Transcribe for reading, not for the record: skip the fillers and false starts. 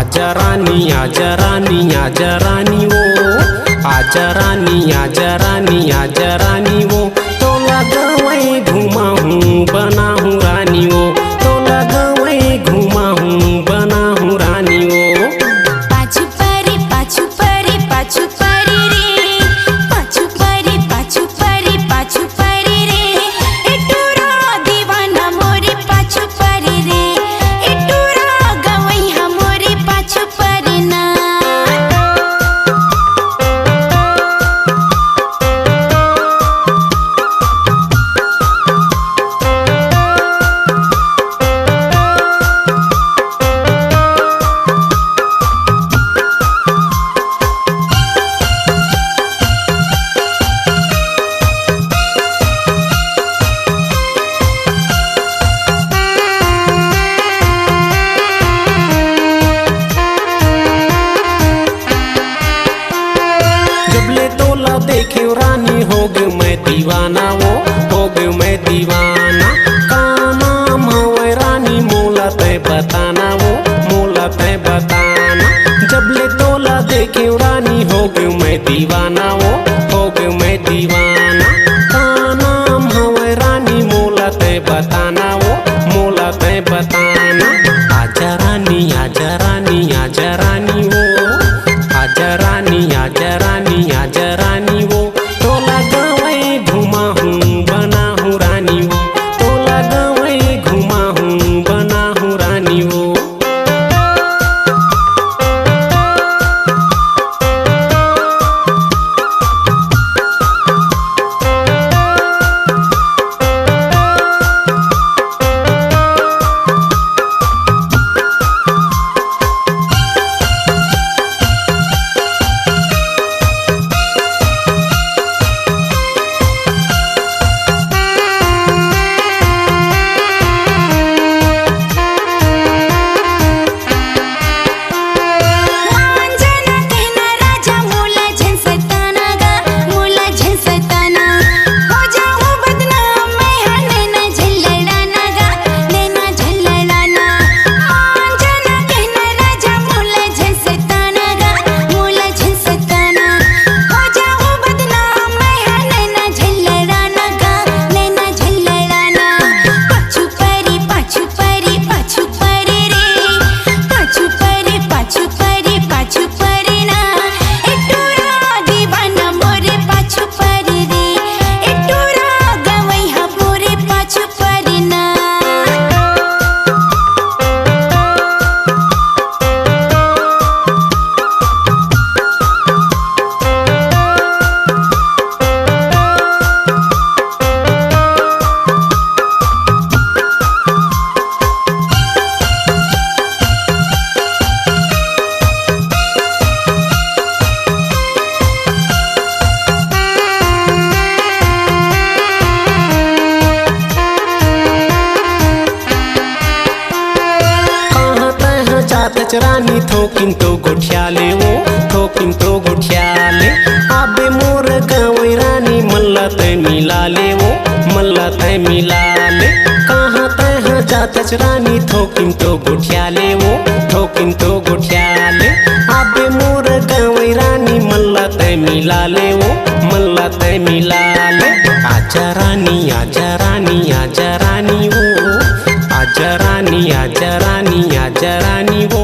आजा रानी आजा रानी आजा रानी वो, आजा रानी आजा रानी आजा रानी वो, तो लगवई घुमा हूँ बना हूँ रानी वो, तो लगवई घुमा हूँ बना हूँ रानी वो। पाछू परी पाछू परी पाछू परी रे, पाछू परी पाछू परी पाछू परी रे, एटूरा दीवाना मोरे पाछू परी रे, एटूरा गवई हमोरे पाछू परी ना। देखे रानी हो गए मैं दीवाना वो, हो गए मैं दीवाना। का नाम है रानी मोला तय बताना वो, मोला तय बताना। जब ले तोला देखे रानी हो गए मैं दीवाना वो, हो गए मैं दीवाना। का नाम है रानी मोला तय बताना वो, मोला तय बताना। आजा रानी आजा रानी आजा रानी वो, आजा रानी आजा रानी आजा रानी वो, तो लगवई घुमा हूँ बना हूँ रानी वो, तो लगवई घुमा हूँ बना हूँ रानी वो। रानी थोकिन तो गोठियाले वो, थोकिन तो गोठियाले। आबे मोर गवई रानी मल्ला तय मिला ले वो, मल्ला तय मिला ले। कहाँ तय जातच रानी थोकिन तो गोठियाले वो, थोकिन तो गोठियाले। आबे मोर गवई रानी मल्ला तय मिला ले वो, मल्ला तय मिला ले। आजा रानी आजा रानी आजा रानी वो, आजा रानी आजा रानी आजा रानी वो,